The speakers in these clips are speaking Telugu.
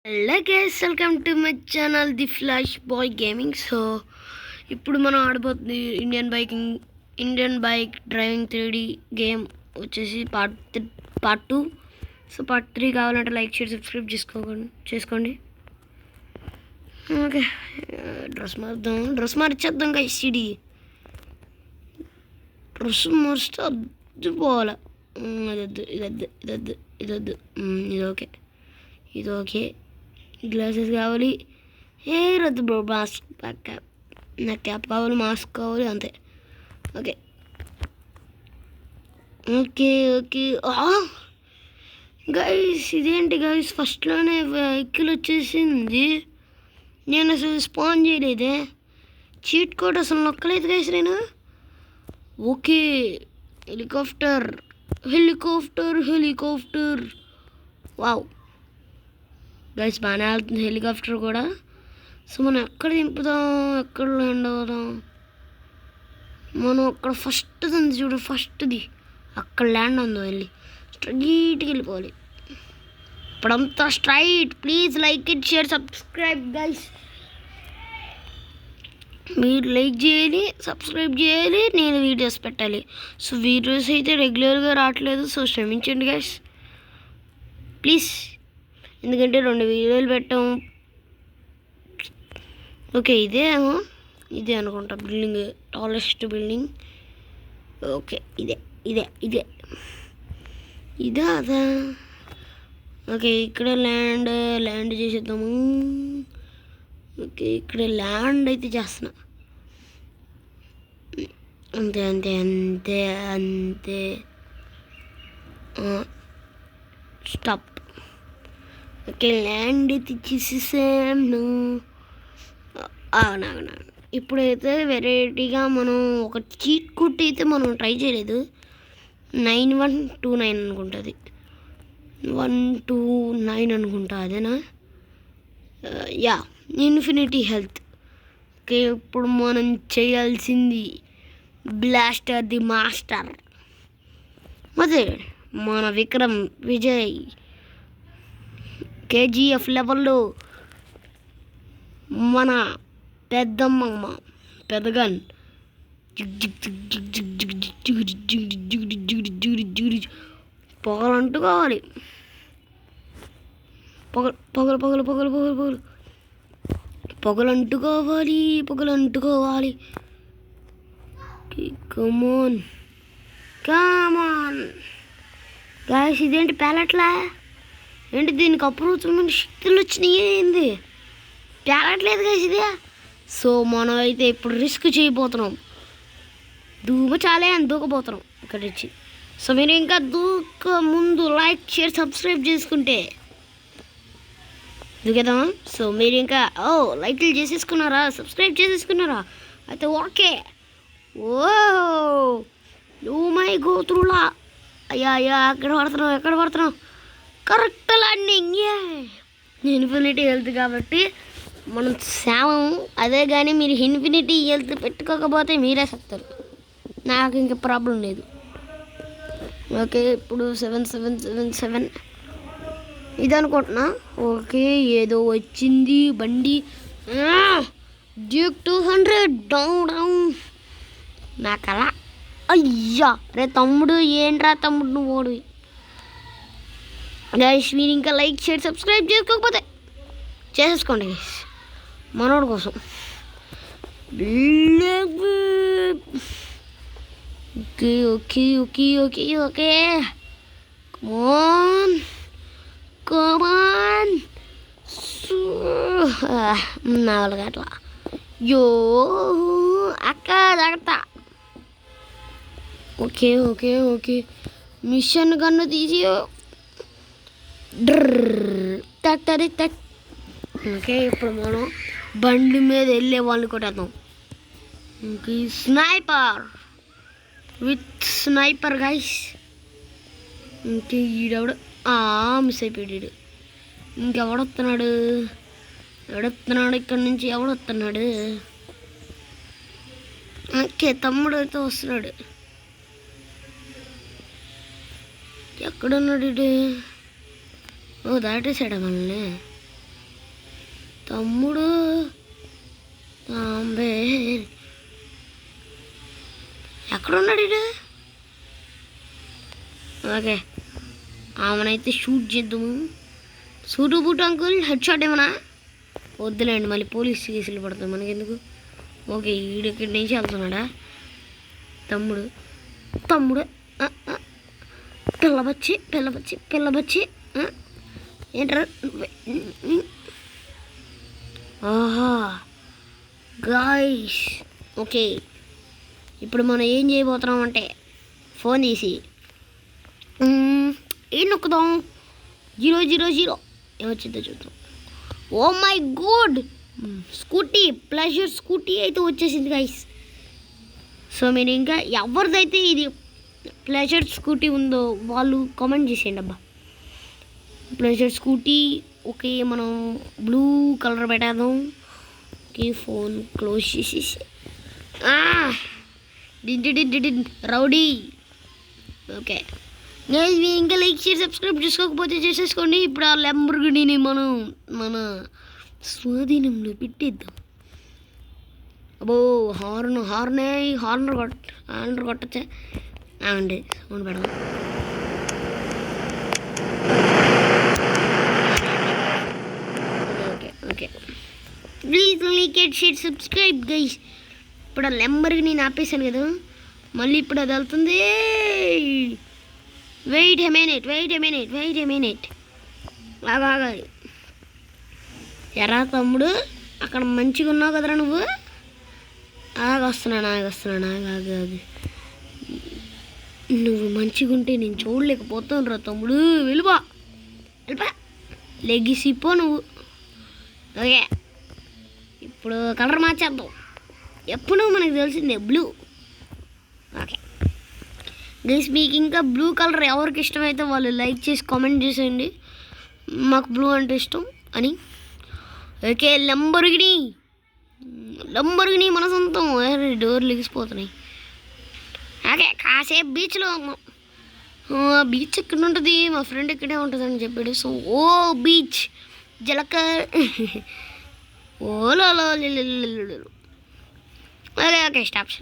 Hello guys, welcome to my channel the flash boy gaming. So ఇప్పుడు మనం ఆడబోతుంది Indian bike driving 3D game వచ్చేసి పార్ట్ 2. సో పార్ట్ 3 కావాలంటే లైక్ షేర్ సబ్స్క్రైబ్ చేసుకోండి. ఓకే, డ్రెస్ మార్చేద్దాం గైస్. డ్రెస్ మార్చితే అద్దు పోవాలి. ఇది ఓకే, ఇది ఓకే. గ్లాసెస్ కావాలి. రద్దు బ్రో, మాస్క్ క్యాప్, నాకు క్యాప్ కావాలి, మాస్క్ కావాలి, అంతే. ఓకే ఓకే ఓకే గైస్, ఇదేంటి గైస్, ఫస్ట్లోనే వెహికల్ వచ్చేసింది. నేను అసలు స్పాన్ చేయలేదే, చీట్ కోడ్ అసలు నొక్కలేదు గైస్ నేను. ఓకే, హెలికాప్టర్ వావ్ గైస్, బాగానే వెళ్తుంది హెలికాప్టర్ కూడా. సో మనం ఎక్కడ దింపుదాం, ఎక్కడ ల్యాండ్ అవుదాం? మనం అక్కడ ఫస్ట్ ఉంది చూడు, ఫస్ట్ది అక్కడ ల్యాండ్ ఉందో, వెళ్ళి స్ట్రైట్కి వెళ్ళిపోవాలి. ఇప్పుడంతా straight. Please like it, share, subscribe guys. మీరు లైక్ చేయాలి, సబ్స్క్రైబ్ చేయాలి, నేను వీడియోస్ పెట్టాలి. సో వీడియోస్ అయితే రెగ్యులర్గా రావట్లేదు, సో క్షమించండి గైస్ ప్లీజ్. ఎందుకంటే 2 వీడియోలు పెట్టాము. ఓకే, ఇదే అనుకుంటా బిల్డింగ్, టాలెస్ట్ బిల్డింగ్. ఓకే, ఇదే అదా. ఓకే, ఇక్కడ ల్యాండ్ చేసేద్దాము. ఓకే, ఇక్కడ ల్యాండ్ అయితే చేస్తున్నా. అంతే. స్టాప్. ఓకే, ల్యాండ్ అయితే ఇచ్చేసేసాను. ఇప్పుడైతే వెరైటీగా మనం ఒక చీట్ కుట్ అయితే మనం ట్రై చేయలేదు. 9129 అనుకుంటుంది, 129 అనుకుంటా, అదేనా? Yeah, infinity health. ఓకే, ఇప్పుడు మనం చేయాల్సింది బ్లాస్టర్ ది మాస్టర్. అదే మన విక్రమ్ విజయ్ KGF లెవెల్లో మన పెద్దగన్ పొగలంటూ కావాలి. పొగలంటుకోవాలి. కమాన్ గాయస్, ఇదేంటి ప్యాలెట్లా? ఏంటి దీనికి అప్రూవమైన శక్తులు వచ్చినాయి? ఏంది ప్యాలెట్లేదు గాయస్ ఇదే. సో మనం అయితే ఇప్పుడు రిస్క్ చేయబోతున్నాం. దూకబోతున్నాం ఇక్కడ వచ్చి. సో మీరు ఇంకా ముందు లైక్ షేర్ సబ్స్క్రైబ్ చేసుకుంటే దూకేద్దామా? సో మీరు ఇంకా లైక్లు చేసేసుకున్నారా, సబ్స్క్రైబ్ చేసేసుకున్నారా? అయితే ఓకే. ఓ మై గోత్రులా, అయ్యా ఎక్కడ పడుతున్నాం? Correct landing. ఇన్ఫినిటీ హెల్త్ కాబట్టి మనం సామం. అదే కానీ మీరు ఇన్ఫినిటీ హెల్త్ పెట్టుకోకపోతే మీరే సత్తారు, నాకు ఇంకా ప్రాబ్లం లేదు. ఓకే, ఇప్పుడు 7 ఇది అనుకుంటున్నా. ఓకే, ఏదో వచ్చింది బండి. Duke 200 down. నాకు అలా అయ్యా రే తమ్ముడు, ఏంట్రా తమ్ముడు నువ్వు ఓడివి. గైస్, మీరు ఇంకా లైక్ షేర్ సబ్స్క్రైబ్ చేసుకోకపోతే చేసేసుకోండి గైస్, మనోడి కోసం. ఓకే కమాన్ నా వాళ్ళకి అట్లా అక్కడ. ఓకే మిషన్ గన్ను తీసి ఓకే, ఇప్పుడు మనం బండి మీద వెళ్ళే వాళ్ళని కొట్టేద్దాం. Okay, sniper guys. ఇంకే ఈడెవడు మిస్ అయిపోయాడు. ఇంకెవడొస్తున్నాడు ఇక్కడ నుంచి? ఎవడొస్తున్నాడు? ఓకే, తమ్ముడు అయితే వస్తున్నాడు. ఎక్కడున్నాడు? ఓ దాటేసాడా మనల్ని? తమ్ముడు తాంబే ఎక్కడున్నాడు ఇడు? ఓకే, ఆమెనైతే షూట్ చేద్దాము. Suit boot uncle, head shot ఏమన్నా వద్దులేండి, మళ్ళీ పోలీస్ కేసులు పడతాయి మనకెందుకు. ఓకే, ఈడెక్కడి నుంచి వెళ్తున్నాడా తమ్ముడు? తమ్ముడు పిల్లబచ్చి ఏంట్రా? ఆహా గాయ్స్, ఓకే ఇప్పుడు మనం ఏం చేయబోతున్నాం అంటే ఫోన్ తీసి ఏం నొక్కుదాం, 000 ఏమొచ్చిందో చూద్దాం. Oh my god, scooty, pleasure scooty అయితే వచ్చేసింది గైస్. సో మీరు ఇంకా ఎవరిదైతే ఇది ప్లెజర్ స్కూటీ ఉందో వాళ్ళు కామెంట్ చేసేయండి అబ్బా. ప్లెజర్ స్కూటీ ఓకే, మనం బ్లూ కలర్ పెట్టేద్దాం. ఓకే, ఫోన్ క్లోజ్ చేసేసి రౌడీ. ఓకే గైస్, మీరు ఇంకా లైక్ షేర్ సబ్స్క్రైబ్ చేసుకోకపోతే చేసేసుకోండి. ఇప్పుడు ఆ లంబోర్గినీని మనం మన స్వాధీనంలో పెట్టేద్దాం. అబ్బో హార్న్ కొట్టచ్చా అండి, సౌండ్ పెడదాం. Okay please like and share subscribe guys. ఇప్పుడు ఆ లంబోర్గిని నేను ఆపేసాను కదా, మళ్ళీ ఇప్పుడు అది వెళ్తుంది. వెయిట్ ఎ మినిట్ ఆగాలి. ఎరా తమ్ముడు, అక్కడ మంచిగా ఉన్నావు కదరా నువ్వు. ఆగొస్తున్నాను ఆగి నువ్వు మంచిగా ఉంటే నేను చూడలేకపోతాను రా తమ్ముడు. వెళ్ళిపో లెగిసిపో నువ్వు. ఓకే, ఇప్పుడు కలర్ మార్చేద్దాం. ఎప్పుడు మనకు తెలిసిందే బ్లూ. ఓకే గైస్, మీకు ఇంకా బ్లూ కలర్ ఎవరికి ఇష్టమైతే వాళ్ళు లైక్ చేసి కామెంట్ చేసేయండి, మాకు బ్లూ అంటే ఇష్టం అని. ఓకే, లంబోర్గిని మన సొంతం. డోర్లు లెగిసిపోతున్నాయి. ఓకే, కాసేపు బీచ్లో ఉన్నాం. బీచ్ ఎక్కడ ఉంటుంది, మా ఫ్రెండ్ ఇక్కడే ఉంటుంది అని చెప్పాడు. సో ఓ బీచ్ జలక ఓలో. Okay stop.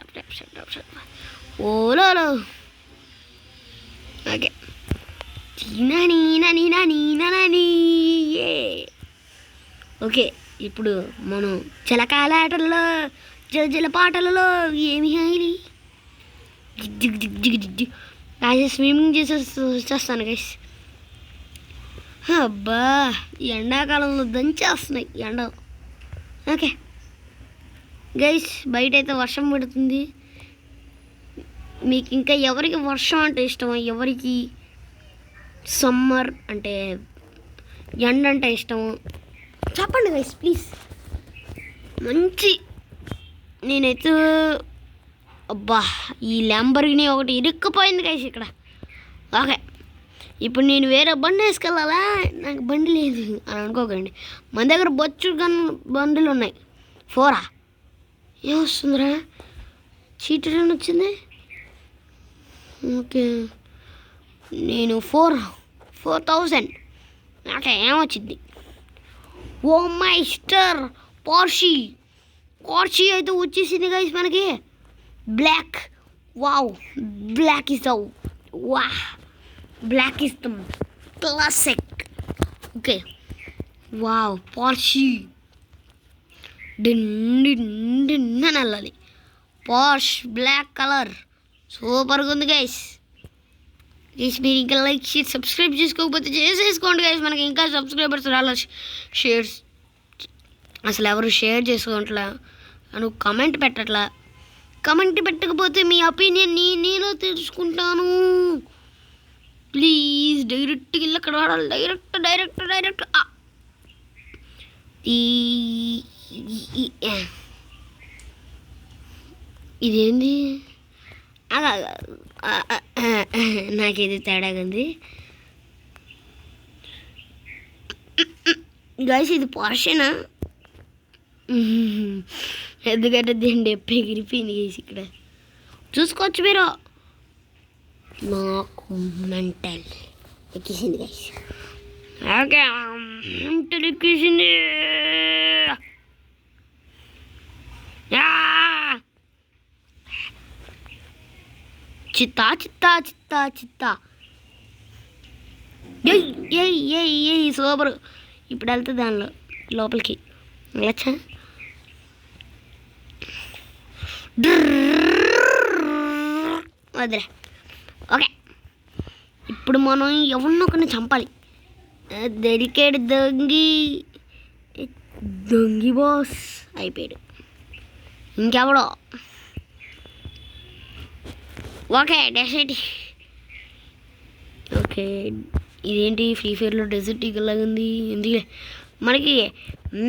ఓలో. ఓకే ఓకే, ఇప్పుడు మనం చిలకాలాటల్లో జల పాటలలో ఏమి హాయిలి జిగ్ స్విమ్మింగ్ చేసేస్తాను గైస్. అబ్బా, ఎండాకాలంలో దంచేస్తున్నాయి ఎండ. ఓకే గైస్, బయట అయితే వర్షం పడుతుంది. మీకు ఇంకా ఎవరికి వర్షం అంటే ఇష్టమో, ఎవరికి సమ్మర్ అంటే ఎండ అంటే ఇష్టమో చెప్పండి గైస్ ప్లీజ్. నేనైతే అబ్బా, ఈ లంబోర్గిని ఒకటి ఇరుక్కుపోయింది గైస్ ఇక్కడ. ఓకే, ఇప్పుడు నేను వేరే బండి వేసుకెళ్ళాలా, నాకు బండి లేదు అని అనుకోకండి. మన దగ్గర బొచ్చు బండులు ఉన్నాయి. 4 ఏమొస్తుందిరా, చీటర్ అని వచ్చింది. ఓకే, నేను 4,000. ఓకే, ఏమొచ్చింది? ఓ మై స్టర్ పార్షీ అయితే వచ్చేసింది గైస్ మనకి. Black, wow, black is the classic. Okay wow, పార్షీ డిన్ అని వెళ్ళాలి. పార్ష్ బ్లాక్ కలర్ సూపర్గా ఉంది గైస్. మీరు ఇంకా లైక్ షేర్ సబ్స్క్రైబ్ చేసుకోకపోతే చేసేసుకోండి గైస్. మనకి ఇంకా సబ్స్క్రైబర్స్ రాలా. షేర్స్ అసలు ఎవరు షేర్ చేసుకోవట్లా, నువ్వు కమెంట్ పెట్టట్లా. కమెంట్ పెట్టకపోతే మీ ఒపీనియన్ నేనే తెలుసుకుంటాను. ప్లీజ్ డైరెక్ట్గా వెళ్ళి అక్కడ వాడాలి. డైరెక్ట్ ఇదేంది? నాకేది తేడాగా ఉంది గైస్. ఇది పార్షేనా? ఎందుకంటే దీన్ని ఎప్పుడు ఎగిరిపోయింది గైస్. ఇక్కడ చూసుకోవచ్చు మీరు. నాకు మెంటల్ ఎక్కేసింది గైస్. ఓకే మెంటల్ ఎక్కేసింది. చిత్తా చిత్తా చిత్తా చిత్తా. ఏయ్ ఏయ్ ఏయ్ ఏయ్ సూపర్. ఇప్పుడు వెళ్తుంది దానిలో లోపలికి వెళ్ళచ్చా. వదిలే. ఓకే, ఇప్పుడు మనం ఎవరినో ఒకరిని చంపాలి. దొరికాడు దొంగి బాస్ అయిపోయాడు. ఇంకెవడో. Okay desert. ఓకే, ఇదేంటి ఫ్రీ ఫైర్లో డెజర్ట్ ఈగలాగా ఉంది. ఎందుకు మనకి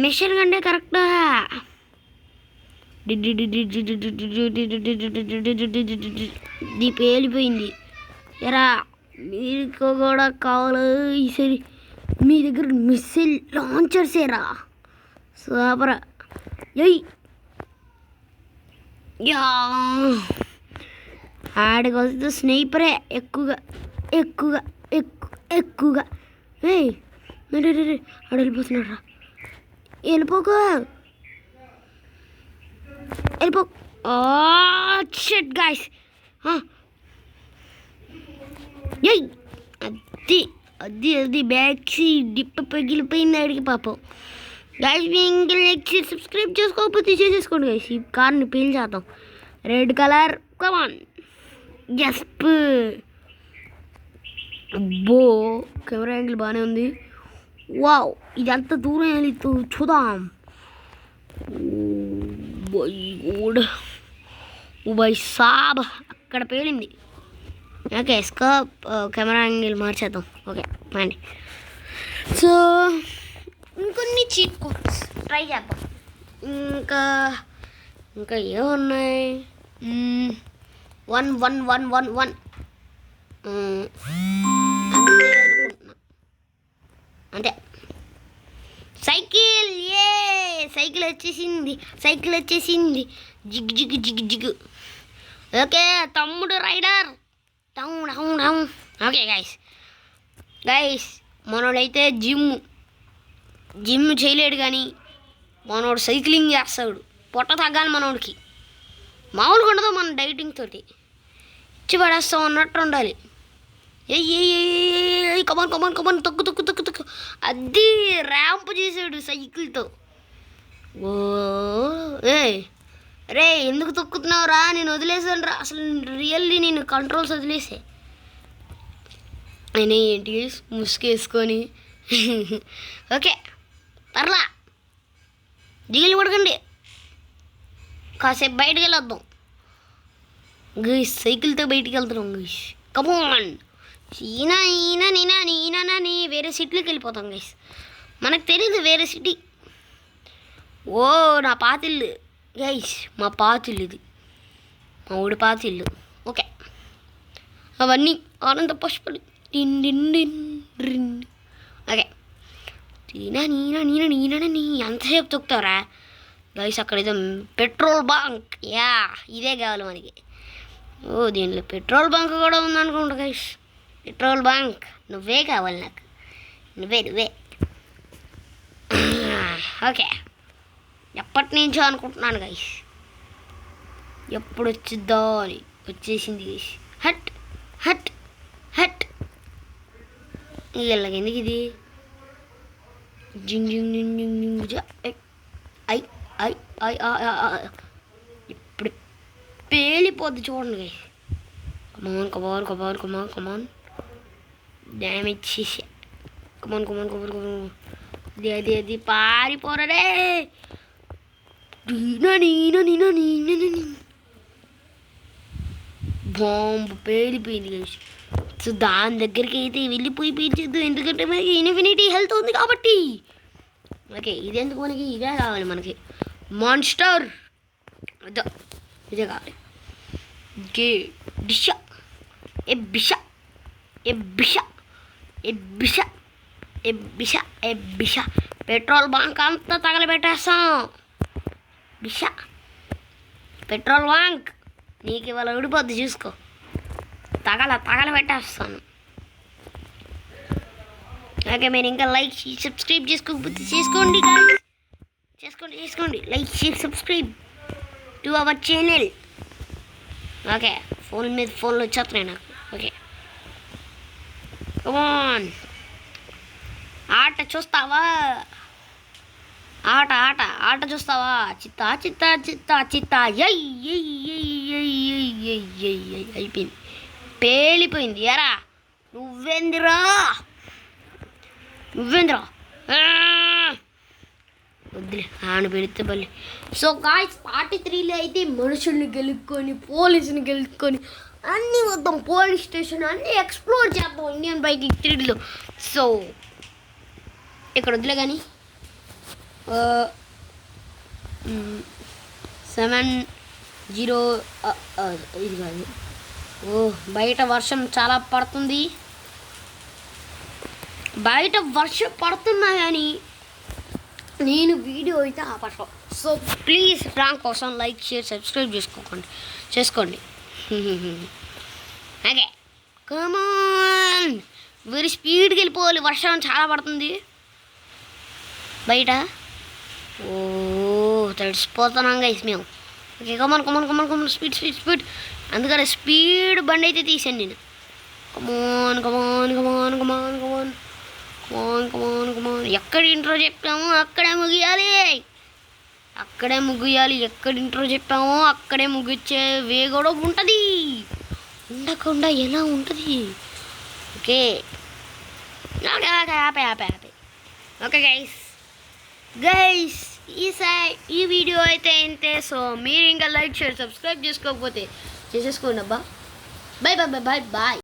మిషన్ కంటే కరెక్టా. ఇది పేలిపోయింది. ఎరా మీకు కూడా కావాలి ఈసారి. మీ దగ్గర మిస్సైల్ లాంచర్సేరా సూపర్. ఎయ్ యా ఆడికి వస్తే స్నైపరే ఎక్కువగా ఎక్కువగా ఎక్కువగా. ఏయ్ ఆడ వెళ్ళిపోతున్నారా. వెళ్ళిపోకో వెళ్ళిపో. Shit guys. ఏయ్ అది అది అది బ్యాగ్సి డిప్ప పగిలిపోయింది ఆడికి పాపం. గైస్ మీ ఇంకా లైక్ చేసి సబ్స్క్రైబ్ చేసుకోకపోతే చేసేసుకోండి గైస్. ఈ కార్ని పీల్చేద్దాం. రెడ్ కలర్ కమాన్. జస్ట్ అబ్బో కెమెరా యాంగిల్ బాగానే ఉంది. వావ్, ఇది అంత దూరం వెళ్ళి చూద్దాం. బై సాబ్ అక్కడ పేలింది. ఓకే స్కోప్ కెమెరా యాంగిల్ మార్చేద్దాం. ఓకే అండి. సో ఇంకొన్ని చీట్ కోడ్స్ ట్రై చేద్దాం. ఇంకా ఏమున్నాయి. 1 అంతే. సైకిల్. ఏ సైకిల్ వచ్చేసింది. జిగ్ జిగ్ జిగ్ జిగ్. ఓకే తమ్ముడు rider down down down. Okay guys మనోడైతే జిమ్ చేయలేడు కానీ మనోడు సైక్లింగ్ చేస్తాడు. పొట్ట తగ్గాలి మనోడికి. మామూలుగా ఉండదు మన డైటింగ్ తోటి. ఇచ్చి పడేస్తాం అన్నట్టు ఉండాలి. కమాన్ తొక్కు. అది ర్యాంప్ చేసాడు సైకిల్తో. ఓ రే ఎందుకు తొక్కుతున్నావు రా. నేను వదిలేసాను రా. అసలు రియల్లీ నేను కంట్రోల్స్ వదిలేసే. నేను ఏంటి ముసుకేసుకొని. ఓకే పర్లా దిగులు పడకండి. కాసేపు బయటకు వెళ్ళొద్దాం గైస్. సైకిల్తో బయటికి వెళ్తున్నాం గైస్. కమాన్. ఈయన వేరే సిటీలోకి వెళ్ళిపోతాం గైస్. మనకు తెలీదు వేరే సిటీ. ఓ నా పాతిల్లు గైస్. మా పాతిల్లు ఇది. మా ఊడి పాతిల్లు. ఓకే అవన్నీ ఆనంద పుష్పలు. ఓకే నీ ఎంతసేపు తొక్కుతారా గైస్. అక్కడ ఏదో పెట్రోల్ బంక్. యా ఇదే కావాలి మనకి. ఓ దీనిలో పెట్రోల్ బంక్ కూడా ఉందనుకుంటా గైస్. పెట్రోల్ బంక్ నువ్వే కావాలి నాకు. నువ్వే. ఓకే ఎప్పటి నుంచో అనుకుంటున్నాను గైస్. ఎప్పుడు వచ్చిద్దా అని. వచ్చేసింది గైస్. హట్ వీళ్ళకి ఎందుకు ఇది. జింగ్ జింగ్ జింగ్ జింగ్ జింగ్. ఇప్పుడు పేలిపోద్ది చూడండి గైస్. కమాన్ డ్యామేజ్ చేసా. కమాన్ అది పారిపోరే. బాంబు పేలిపోయింది గైస్. సో దాని దగ్గరికి అయితే వెళ్ళిపోయి పేల్చేద్దాం. ఎందుకంటే మనకి ఇన్ఫినిటీ హెల్త్ ఉంది కాబట్టి. ఓకే ఇది ఎందుకు మనకి. ఇదే కావాలి మనకి. మాన్స్టర్ ఇదే కావాలి. ఓకే డిషా బిషా పెట్రోల్ బంక్ అంతా తగలబెట్టేస్తాం. బిషా పెట్రోల్ బంక్ నీకు ఇవాళ విడిపోద్ది చూసుకో. తగలబెట్టేస్తాను. ఓకే మీరు ఇంకా లైక్ సబ్స్క్రైబ్ చేసుకోకపోతే చేసుకోండి. Like share subscribe to our channel. Okay phone మీద ఫోన్లు వచ్చేస్తున్నాయి నాకు. ఓకే కమాన్, ఆట చూస్తావా? ఆట ఆట ఆట చూస్తావా? చిత్తా చిత్తా చిత్తా చిత్తా అయిపోయింది, పేలిపోయింది. ఎరా నువ్వేందిరా వద్దులే ఆన పెడితే బల్లి. సో గాయ్స్ పార్ట్ 3లో అయితే మనుషుల్ని గెలుక్కొని పోలీసుని గెలుక్కొని అన్నీ వద్దాం, పోలీస్ స్టేషన్ అన్నీ ఎక్స్ప్లోర్ చేద్దాం ఇండియన్ బైకింగ్ 3లో. సో ఇక్కడ వద్దులే కానీ 70 ఇది కాదు. బయట వర్షం చాలా పడుతుంది, బయట వర్షం పడుతున్నా కానీ నేను వీడియో అయితే ఆపట్లేదు. సో ప్లీజ్ నా కోసం లైక్ షేర్ సబ్స్క్రైబ్ చేసుకోండి. ఓకే కమాన్, వెరీ స్పీడ్కి వెళ్ళిపోవాలి, వర్షం చాలా పడుతుంది బయట. తడిసిపోతున్నాం గైస్ మేము. Okay come on speed. అందుకని స్పీడ్ బండి అయితే తీసాను నేను. కమాన్. ఎక్కడ ఇంట్రో చెప్పామో అక్కడే ముగియాలి. ఎక్కడ ఇంట్రో చెప్పామో అక్కడే ముగిచ్చే వే కూడా ఉంటుంది, ఉండకుండా ఎలా ఉంటుంది? ఓకే ఓకే గైస్ ఈ వీడియో అయితే ఇంతే. సో మీరు ఇంకా లైక్ షేర్ సబ్స్క్రైబ్ చేసుకోకపోతే చేసేసుకోండి అబ్బా. బాయ్.